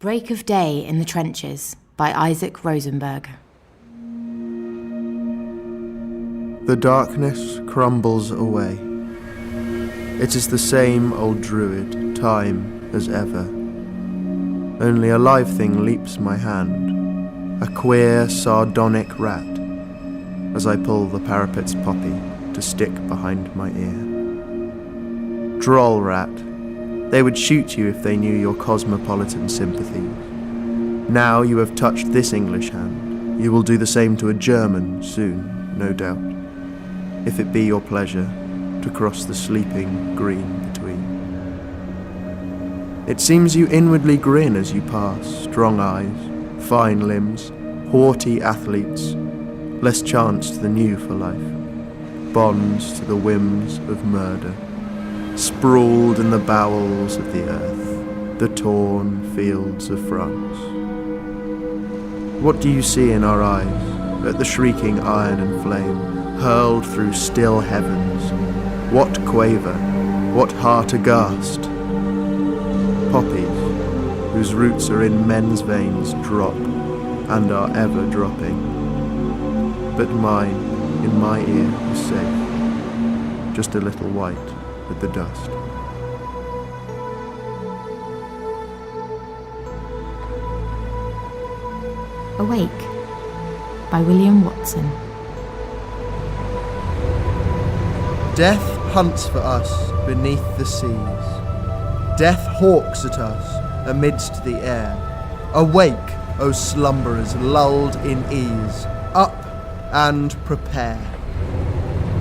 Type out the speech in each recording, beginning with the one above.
Break of Day in the Trenches by Isaac Rosenberg. The darkness crumbles away. It is the same old druid time as ever. Only a live thing leaps my hand, a queer sardonic rat, as I pull the parapet's poppy to stick behind my ear. Droll rat. They would shoot you if they knew your cosmopolitan sympathies. Now you have touched this English hand, you will do the same to a German soon, no doubt, if it be your pleasure to cross the sleeping green between. It seems you inwardly grin as you pass, strong eyes, fine limbs, haughty athletes, less chance to the new for life, bonds to the whims of murder. Sprawled in the bowels of the earth, the torn fields of France. What do you see in our eyes, at the shrieking iron and flame, hurled through still heavens? What quaver, what heart aghast? Poppies, whose roots are in men's veins, drop, and are ever dropping. But mine, in my ear, is safe, just a little white with the dust. Awake by William Watson. Death hunts for us beneath the seas. Death hawks at us amidst the air. Awake, O slumberers lulled in ease, up and prepare.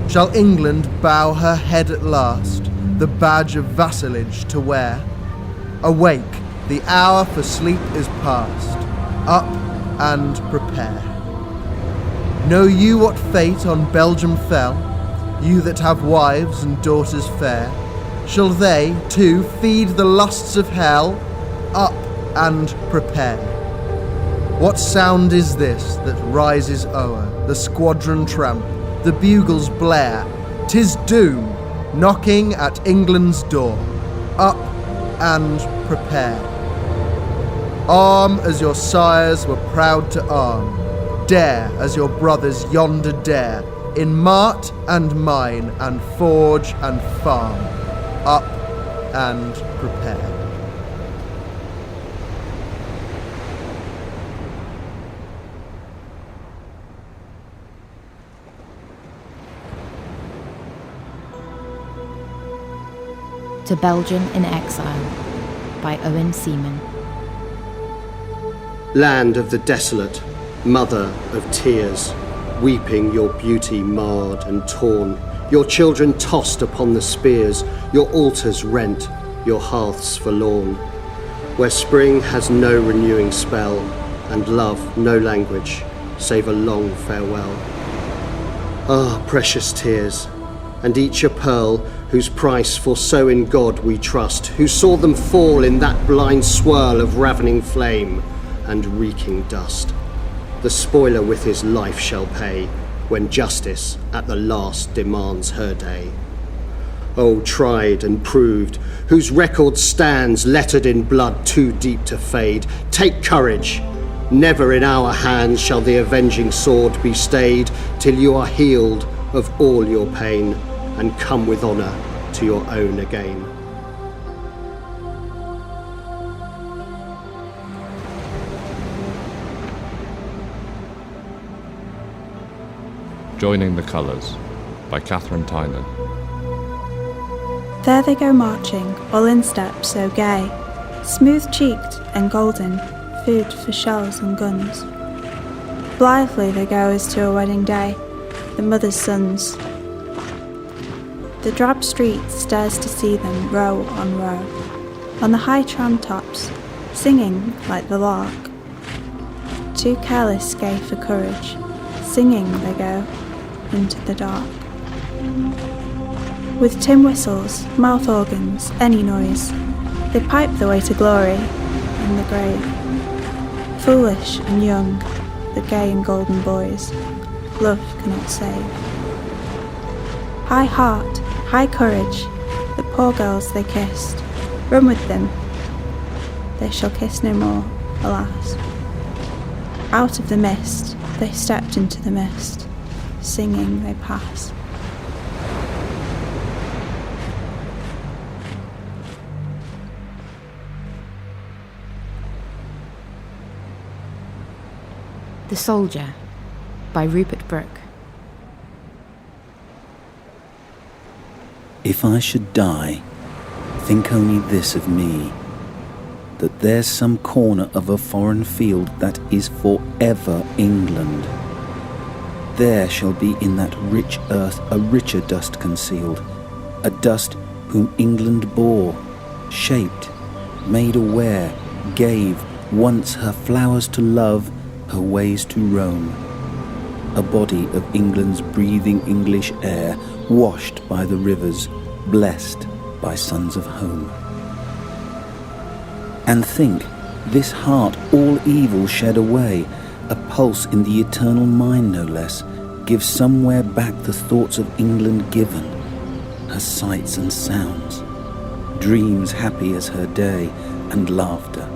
Shall England bow her head at last, the badge of vassalage to wear? Awake, the hour for sleep is past, up and prepare. Know you what fate on Belgium fell, you that have wives and daughters fair? Shall they, too, feed the lusts of hell? Up and prepare. What sound is this that rises o'er the squadron tramp? The bugles blare, 'tis doom, knocking at England's door. Up and prepare. Arm as your sires were proud to arm. Dare as your brothers yonder dare. In mart and mine and forge and farm. Up and prepare. To Belgium in Exile by Owen Seaman. Land of the desolate, mother of tears, weeping your beauty marred and torn, your children tossed upon the spears, your altars rent, your hearths forlorn, where spring has no renewing spell, and love no language, save a long farewell. Ah, precious tears, and each a pearl, whose price for so in God we trust, who saw them fall in that blind swirl of ravening flame and reeking dust. The spoiler with his life shall pay, when justice at the last demands her day. O tried and proved, whose record stands lettered in blood too deep to fade, take courage. Never in our hands shall the avenging sword be stayed, till you are healed of all your pain, and come with honour to your own again. Joining the Colours by Catherine Tynan. There they go marching, all in step so gay, smooth-cheeked and golden, food for shells and guns. Blithely they go as to a wedding day, the mother's sons. The drab street stares to see them row on row, on the high tram tops, singing like the lark. Too careless gay for courage, singing they go into the dark. With tin whistles, mouth organs, any noise, they pipe the way to glory and the grave. Foolish and young, the gay and golden boys, love cannot save. High heart, high courage, the poor girls they kissed, run with them. they shall kiss no more, alas. Out of the mist, they stepped into the mist, singing they pass. The Soldier by Rupert Brooke. If I should die, think only this of me, that there's some corner of a foreign field that is forever England. There shall be in that rich earth a richer dust concealed, a dust whom England bore, shaped, made aware, gave once her flowers to love, her ways to roam. A body of England's breathing English air, washed by the rivers, blessed by sons of home. And think, this heart all evil shed away, a pulse in the eternal mind no less, gives somewhere back the thoughts of England given, her sights and sounds, dreams happy as her day, and laughter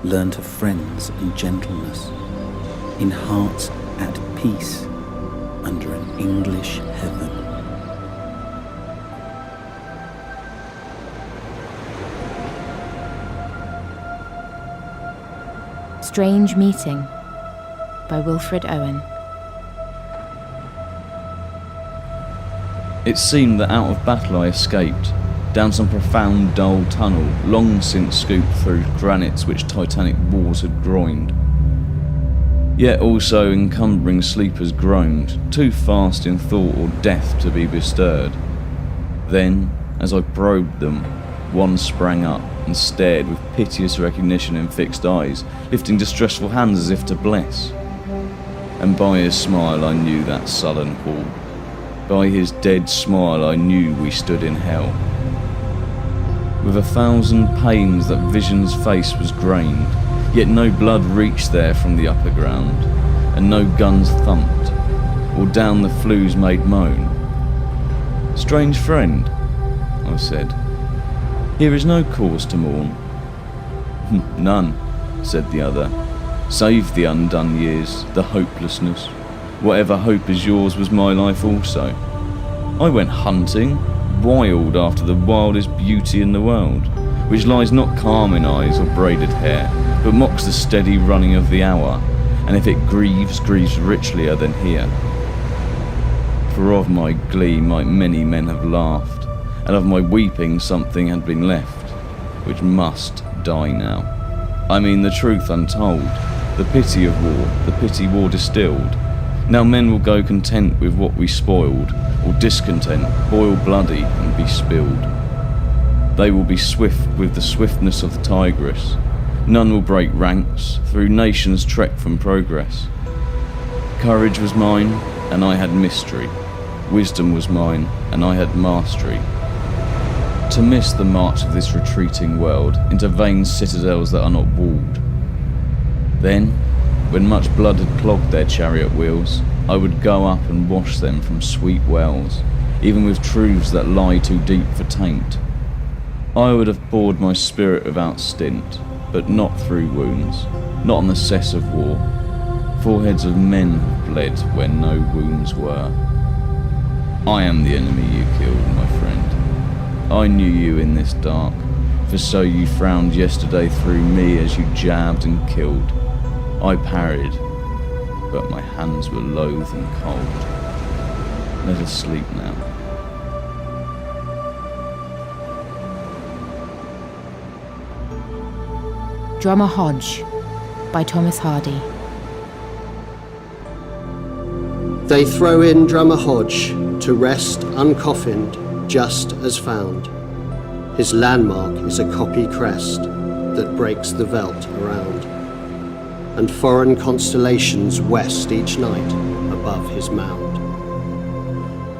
learnt of friends and gentleness, in hearts at peace under an English heaven. Strange Meeting by Wilfred Owen. It seemed that out of battle I escaped, down some profound dull tunnel, long since scooped through granites which titanic wars had groined. Yet also encumbering sleepers groaned, too fast in thought or death to be bestirred. Then, as I probed them, one sprang up and stared with piteous recognition in fixed eyes, lifting distressful hands as if to bless. And by his smile I knew that sullen hall. By his dead smile I knew we stood in hell. With 1,000 pains that vision's face was grained, yet no blood reached there from the upper ground, and no guns thumped, or down the flues made moan. "Strange friend," I said, "here is no cause to mourn." "None," said the other, "save the undone years, the hopelessness. Whatever hope is yours was my life also. I went hunting, wild after the wildest beauty in the world, which lies not calm in eyes or braided hair, but mocks the steady running of the hour, and if it grieves, grieves richlier than here. For of my glee might many men have laughed, and of my weeping something had been left, which must die now. I mean the truth untold, the pity of war, the pity war distilled. Now men will go content with what we spoiled, or discontent, boil bloody and be spilled. They will be swift with the swiftness of the tigress. None will break ranks, through nations trek from progress. Courage was mine, and I had mystery. Wisdom was mine, and I had mastery. To miss the march of this retreating world into vain citadels that are not walled. Then, when much blood had clogged their chariot wheels, I would go up and wash them from sweet wells, even with truths that lie too deep for taint. I would have bored my spirit without stint, but not through wounds, not on the cess of war. Foreheads of men have bled where no wounds were. I am the enemy you killed, my friend. I knew you in this dark, for so you frowned yesterday through me as you jabbed and killed. I parried, but my hands were loath and cold. Let us sleep now. Drummer Hodge by Thomas Hardy. They throw in Drummer Hodge to rest uncoffined, just as found. His landmark is a copy crest that breaks the veldt around, and foreign constellations west each night above his mound.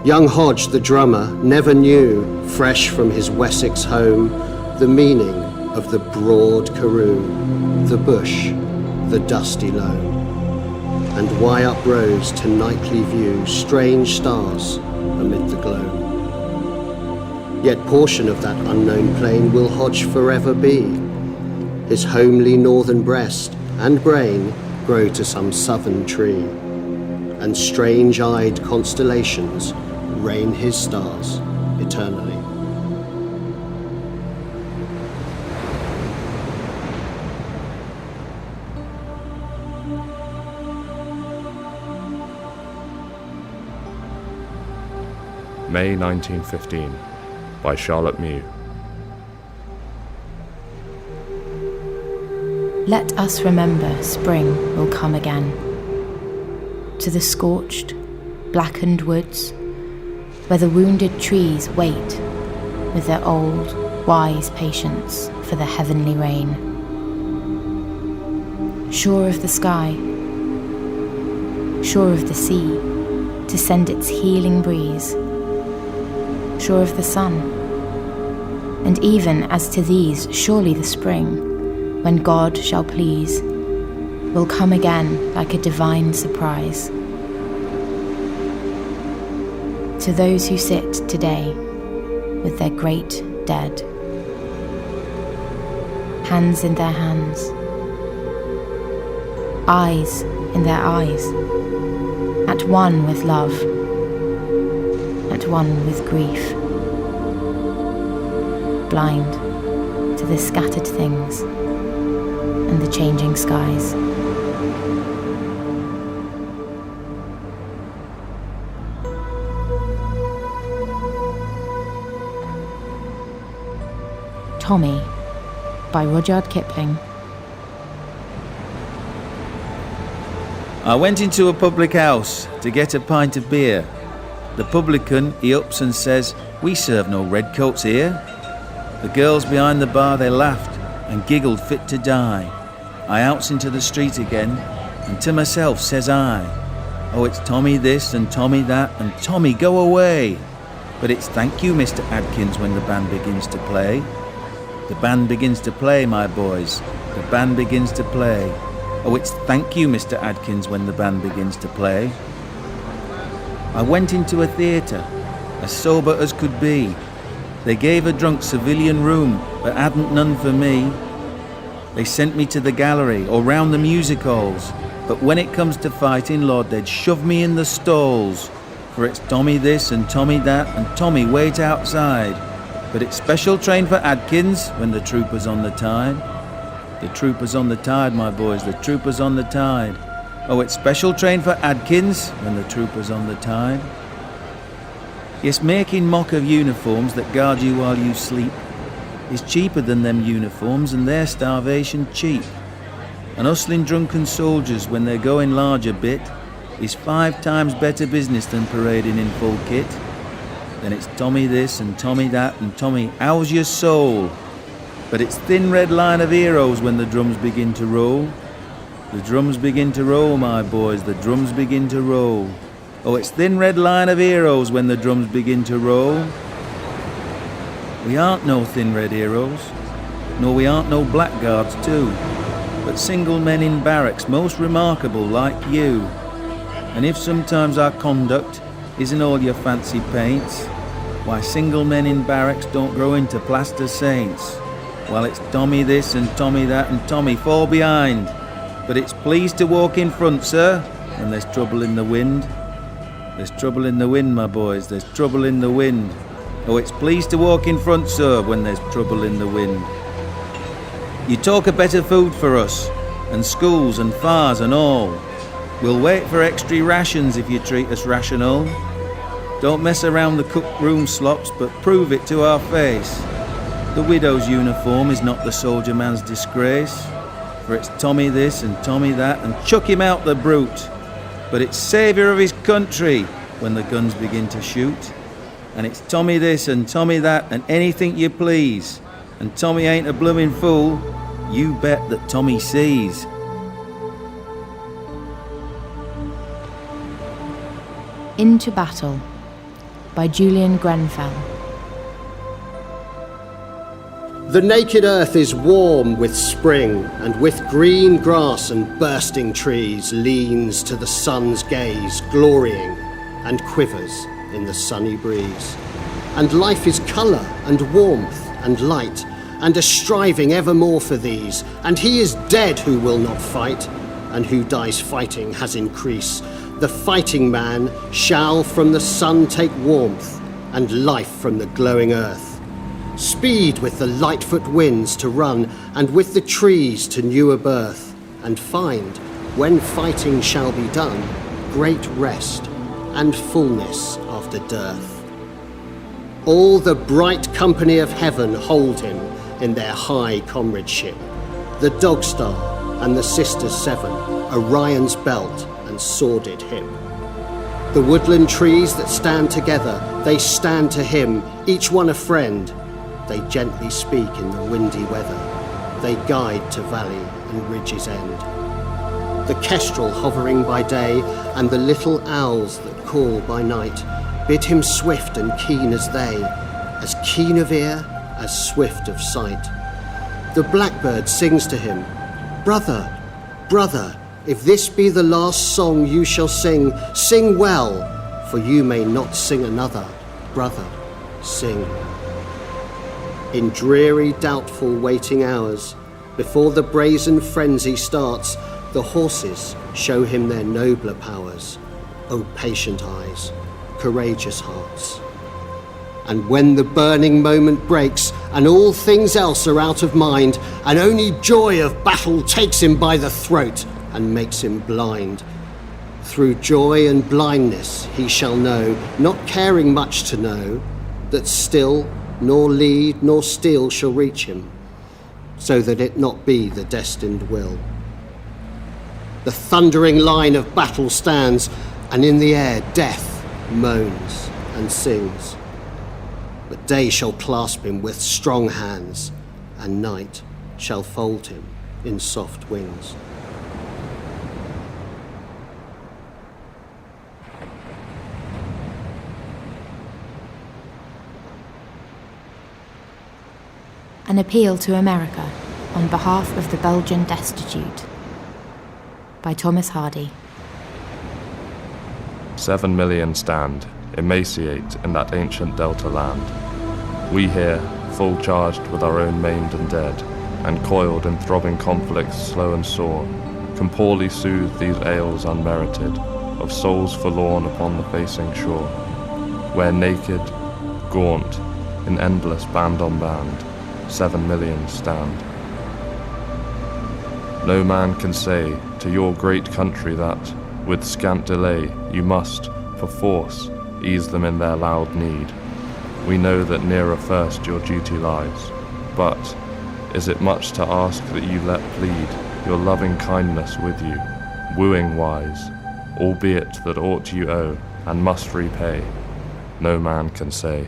Young Hodge, the drummer, never knew, fresh from his Wessex home, the meaning of the broad karoo, the bush, the dusty loam, and why uprose to nightly view strange stars amid the gloam. Yet portion of that unknown plain will Hodge forever be. his homely northern breast and brain grow to some southern tree, and strange-eyed constellations rain his stars eternally. May 1915 by Charlotte Mew. Let us remember spring will come again. To the scorched, blackened woods, where the wounded trees wait with their old, wise patience for the heavenly rain. Sure of the sky, sure of the sea, to send its healing breeze, sure of the sun, and even as to these, surely the spring, when God shall please, will come again like a divine surprise. To those who sit today with their great dead, hands in their hands, eyes in their eyes, at one with love, at one with grief, blind to the scattered things and the changing skies. Tommy by Rudyard Kipling. I went into a public house to get a pint of beer. The publican, he ups and says, "We serve no redcoats here." The girls behind the bar, they laughed and giggled fit to die. I outs into the street again, and to myself says I, "Oh, it's Tommy this and Tommy that, and Tommy go away." But it's thank you, Mr. Adkins, when the band begins to play. The band begins to play, my boys, the band begins to play. Oh, it's thank you, Mr. Adkins, when the band begins to play. I went into a theatre, as sober as could be. They gave a drunk civilian room, but hadn't none for me. They sent me to the gallery or round the music halls, but when it comes to fighting, Lord, they'd shove me in the stalls. For it's Tommy this and Tommy that, and Tommy wait outside. But it's special train for Adkins when the troopers on the tide. The troopers on the tide, my boys, the troopers on the tide. Oh, it's special train for Adkins when the troopers on the tide. Yes, making mock of uniforms that guard you while you sleep is cheaper than them uniforms, and their starvation cheap. And hustling drunken soldiers when they're going large a bit is 5 times better business than parading in full kit. Then it's Tommy this and Tommy that, and Tommy, how's your soul? But it's thin red line of heroes when the drums begin to roll. The drums begin to roll, my boys, the drums begin to roll. Oh, it's thin red line of heroes when the drums begin to roll. We aren't no thin red heroes, nor we aren't no blackguards too, but single men in barracks most remarkable like you. And if sometimes our conduct isn't all your fancy paints, why single men in barracks don't grow into plaster saints. Well, it's Tommy this and Tommy that, and Tommy fall behind. But it's pleased to walk in front, sir, when there's trouble in the wind. There's trouble in the wind, my boys, there's trouble in the wind. Oh, it's pleased to walk in front, sir, when there's trouble in the wind. You talk of better food for us, and schools and fars and all. We'll wait for extra rations if you treat us rational. Don't mess around the cook room slops, but prove it to our face. The widow's uniform is not the soldier man's disgrace. For it's Tommy this and Tommy that, and chuck him out the brute. But it's saviour of his country when the guns begin to shoot. And it's Tommy this and Tommy that, and anything you please. And Tommy ain't a bloomin' fool, you bet that Tommy sees. Into Battle by Julian Grenfell. The naked earth is warm with spring, and with green grass and bursting trees leans to the sun's gaze, glorying, and quivers in the sunny breeze. And life is colour and warmth and light, and a striving evermore for these. And he is dead who will not fight, and who dies fighting has increase. The fighting man shall from the sun take warmth, and life from the glowing earth. Speed with the lightfoot winds to run, and with the trees to newer birth, and find, when fighting shall be done, great rest and fullness after dearth. All the bright company of heaven hold him in their high comradeship, the dog star and the sisters seven, Orion's belt and sordid hip. The woodland trees that stand together, they stand to him, each one a friend. They gently speak in the windy weather, they guide to valley and ridge's end. The kestrel hovering by day, and the little owls that call by night, bid him swift and keen as they, as keen of ear, as swift of sight. The blackbird sings to him, "Brother, brother, if this be the last song you shall sing, sing well, for you may not sing another. Brother, sing." In dreary, doubtful waiting hours, before the brazen frenzy starts, the horses show him their nobler powers. O patient eyes, courageous hearts. And when the burning moment breaks, and all things else are out of mind, and only joy of battle takes him by the throat and makes him blind, through joy and blindness he shall know, not caring much to know, that still nor lead nor steel shall reach him, so that it not be the destined will. The thundering line of battle stands, and in the air death moans and sings. But day shall clasp him with strong hands, and night shall fold him in soft wings. An appeal to America on behalf of the Belgian destitute, by Thomas Hardy. 7 million stand, emaciate in that ancient delta land. We here, full charged with our own maimed and dead, and coiled in throbbing conflicts slow and sore, can poorly soothe these ails unmerited, of souls forlorn upon the facing shore, where naked, gaunt, in endless band on band, 7 million stand. No man can say to your great country that, with scant delay, you must, for force, ease them in their loud need. We know that nearer first your duty lies, but is it much to ask that you let plead your loving kindness with you, wooing wise, albeit that aught you owe and must repay, no man can say.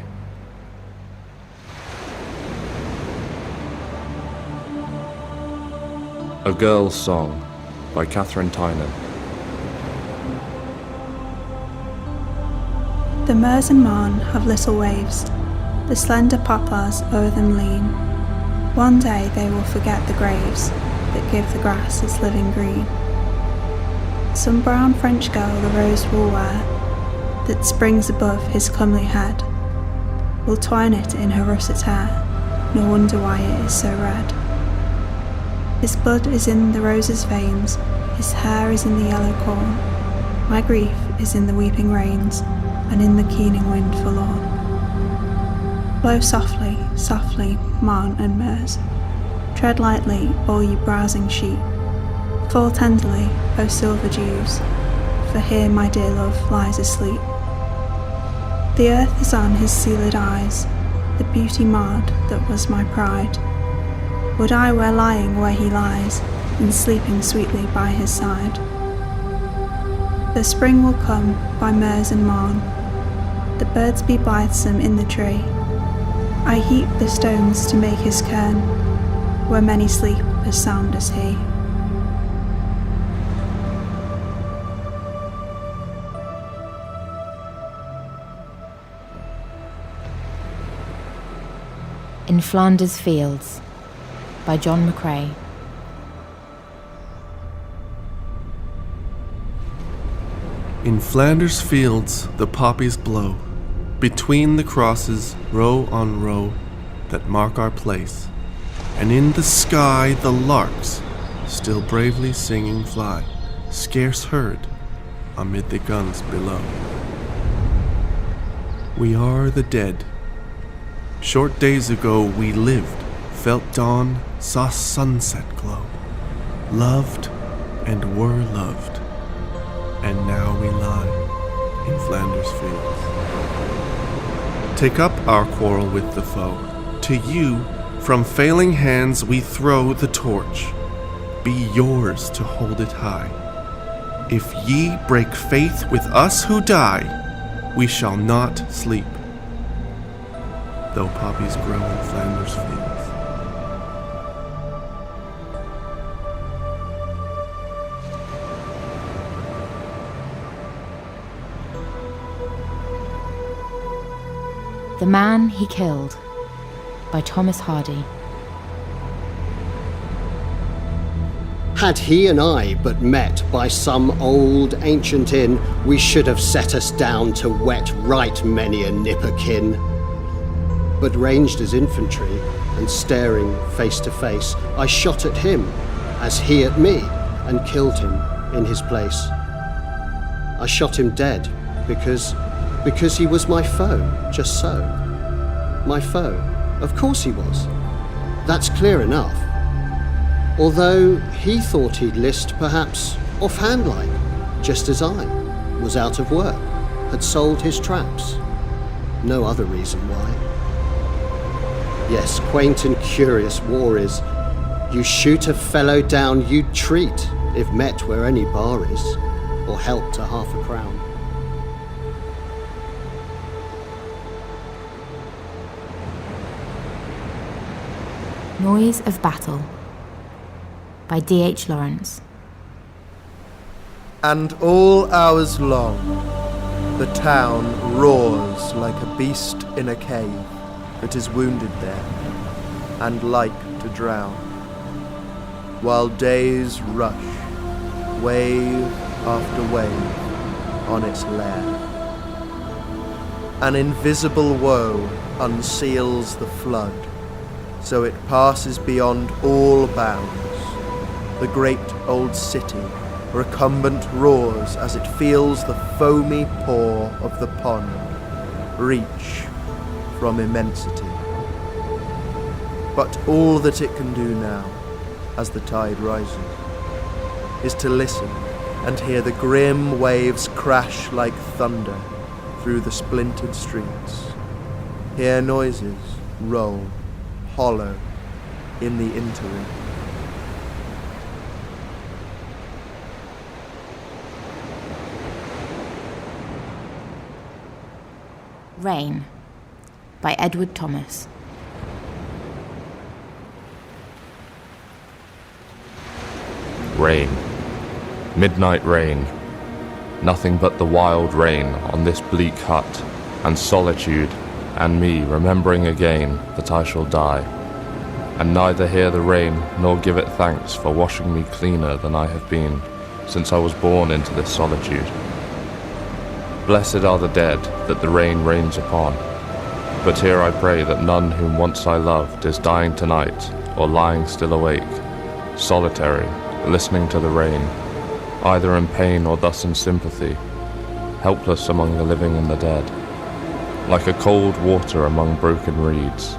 A Girl's Song by Catherine Tynan. The Meuse and Marne have little waves, the slender poplars o'er them lean. One day they will forget the graves that give the grass its living green. Some brown French girl the rose will wear, that springs above his comely head, will twine it in her russet hair, nor wonder why it is so red. His blood is in the rose's veins, his hair is in the yellow corn. My grief is in the weeping rains, and in the keening wind forlorn. Blow softly, softly, Marne and Meuse. Tread lightly, all ye browsing sheep. Fall tenderly, O silver dews, for here my dear love lies asleep. The earth is on his sealed eyes, the beauty marred that was my pride. Would I were lying where he lies, and sleeping sweetly by his side. The spring will come by Meuse and Marne, the birds be blithesome in the tree. I heap the stones to make his cairn, where many sleep as sound as he. In Flanders Fields, by John McCrae. In Flanders fields the poppies blow, between the crosses, row on row, that mark our place. and in the sky the larks, still bravely singing, fly, scarce heard amid the guns below. We are the dead. Short days ago we lived, felt dawn, saw sunset glow, loved and were loved, and now we lie in Flanders Fields. Take up our quarrel with the foe. To you, from failing hands we throw the torch. Be yours to hold it high. If ye break faith with us who die, we shall not sleep, though poppies grow in Flanders Fields. The Man He Killed by Thomas Hardy. Had he and I but met by some old ancient inn, we should have set us down to wet right many a nipperkin. But ranged as infantry, and staring face to face, I shot at him, as he at me, and killed him in his place. I shot him dead, because he was my foe, just so. My foe, of course he was. That's clear enough. Although he thought he'd list perhaps offhand like, just as I was out of work, had sold his traps. No other reason why. Yes, quaint and curious war is. You shoot a fellow down you'd treat, if met where any bar is, or help to half a crown. Noise of Battle by D.H. Lawrence. And all hours long, the town roars like a beast in a cave that is wounded there, and like to drown, while days rush, wave after wave, on its lair. An invisible woe unseals the flood, so it passes beyond all bounds. The great old city, recumbent, roars as it feels the foamy paw of the pond reach from immensity. But all that it can do now, as the tide rises, is to listen and hear the grim waves crash like thunder through the splintered streets. Hear noises roll hollow in the interim. Rain by Edward Thomas. Rain. Midnight rain. Nothing but the wild rain on this bleak hut, and solitude, and me remembering again that I shall die, and neither hear the rain nor give it thanks for washing me cleaner than I have been since I was born into this solitude. Blessed are the dead that the rain rains upon, but here I pray that none whom once I loved is dying tonight, or lying still awake, solitary, listening to the rain, either in pain or thus in sympathy, helpless among the living and the dead. Like a cold water among broken reeds,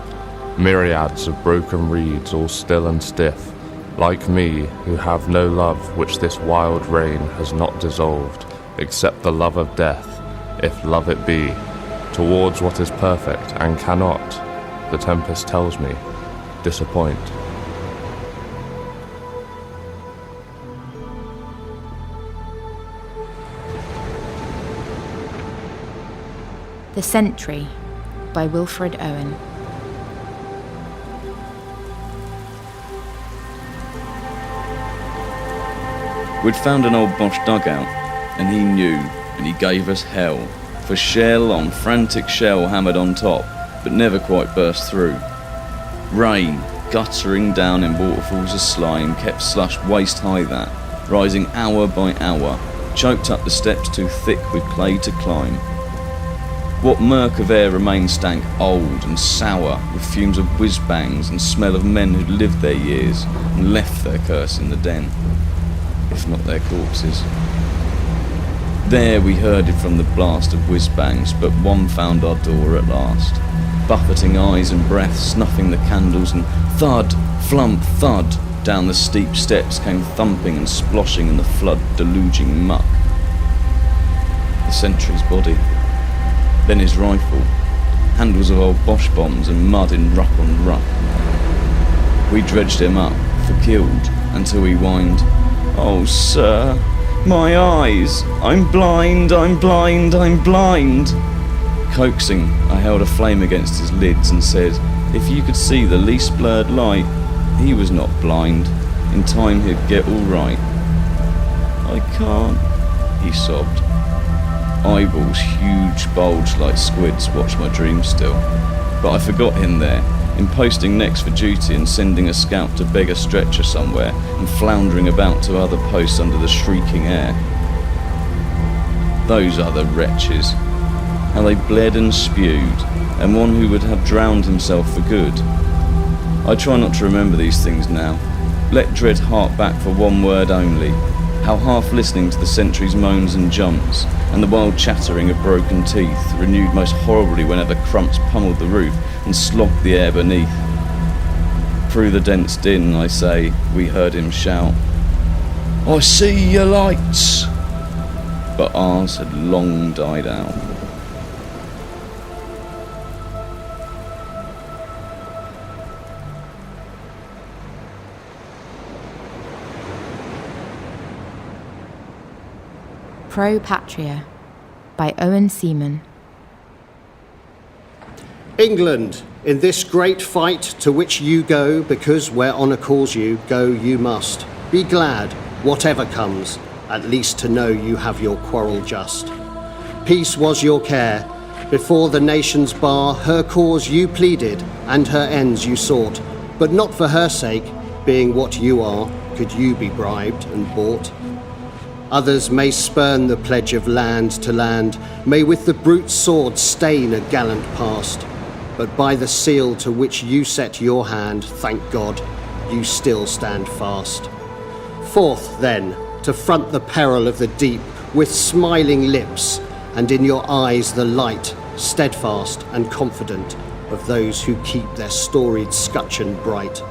myriads of broken reeds all still and stiff, like me who have no love which this wild rain has not dissolved, except the love of death, if love it be, towards what is perfect and cannot, the tempest tells me, disappoint. The Sentry by Wilfred Owen. We'd found an old Boche dugout, and he knew, and he gave us hell, for shell on frantic shell hammered on top, but never quite burst through. Rain, guttering down in waterfalls of slime, kept slush waist high that, rising hour by hour, choked up the steps too thick with clay to climb. What murk of air remained stank old and sour, with fumes of whiz-bangs and smell of men who'd lived their years and left their curse in the den, if not their corpses. There we herded from the blast of whiz-bangs, but one found our door at last, buffeting eyes and breath, snuffing the candles, and thud, flump, thud, down the steep steps came thumping and sploshing in the flood deluging muck. The sentry's body, then his rifle, handles of old Bosch bombs and mud in ruck on ruck. We dredged him up, for killed, until he whined, "Oh, sir, my eyes! I'm blind, I'm blind, I'm blind!" Coaxing, I held a flame against his lids and said, if you could see the least blurred light, he was not blind. In time he'd get all right. "I can't," he sobbed. Eyeballs, huge, bulged like squids, watched my dream still. But I forgot him there, in posting next for duty and sending a scout to beg a stretcher somewhere and floundering about to other posts under the shrieking air. Those other wretches, how they bled and spewed, and one who would have drowned himself for good. I try not to remember these things now. Let dread hark back for one word only, how half listening to the sentry's moans and jumps, and the wild chattering of broken teeth, renewed most horribly whenever crumps pummeled the roof and slogged the air beneath. Through the dense din, I say, we heard him shout, "I see your lights!" But ours had long died out. Pro Patria by Owen Seaman. England, in this great fight to which you go, because where honour calls you, go you must. Be glad, whatever comes, at least to know you have your quarrel just. Peace was your care. Before the nation's bar, her cause you pleaded, and her ends you sought. But not for her sake, being what you are, could you be bribed and bought. Others may spurn the pledge of land to land, may with the brute sword stain a gallant past. But by the seal to which you set your hand, thank God, you still stand fast. Forth, then, to front the peril of the deep, with smiling lips, and in your eyes the light, steadfast and confident, of those who keep their storied scutcheon bright.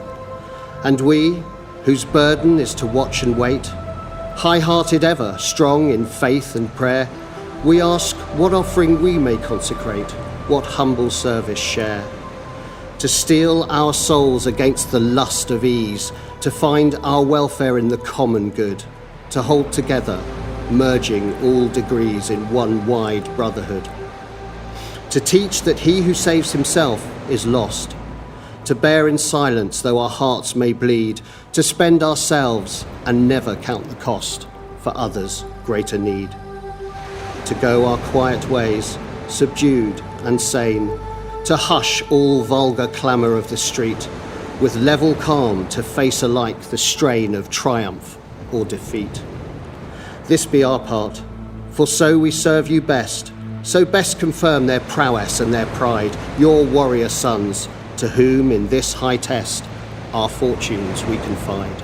And we, whose burden is to watch and wait, high-hearted ever, strong in faith and prayer, we ask what offering we may consecrate, what humble service share. To steel our souls against the lust of ease, to find our welfare in the common good, to hold together, merging all degrees in one wide brotherhood. To teach that he who saves himself is lost, to bear in silence though our hearts may bleed, to spend ourselves and never count the cost for others' greater need. To go our quiet ways, subdued and sane, to hush all vulgar clamour of the street, with level calm to face alike the strain of triumph or defeat. This be our part, for so we serve you best, so best confirm their prowess and their pride, your warrior sons, to whom in this high test our fortunes we confide.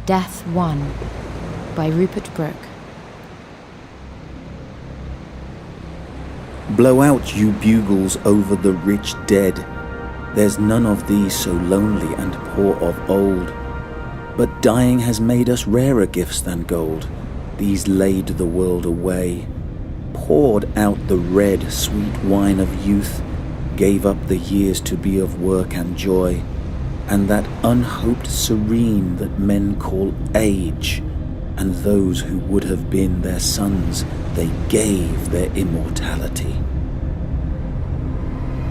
Death Won by Rupert Brooke. Blow out, you bugles, over the rich dead. There's none of these so lonely and poor of old. But dying has made us rarer gifts than gold. These laid the world away, poured out the red, sweet wine of youth, gave up the years to be of work and joy, and that unhoped serene that men call age, and those who would have been their sons, they gave their immortality.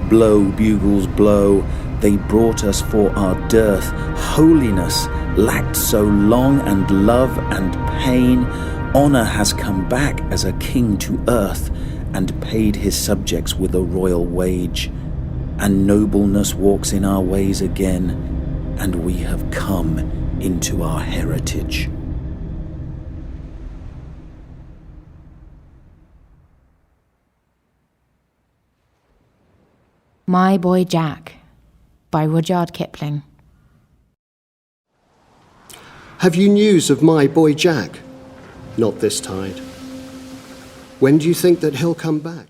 Blow, bugles, blow, they brought us for our dearth. Holiness lacked so long, and love and pain. Honour has come back as a king to earth, and paid his subjects with a royal wage. And nobleness walks in our ways again, and we have come into our heritage. My Boy Jack by Rudyard Kipling. Have you news of my boy Jack? Not this tide. When do you think that he'll come back?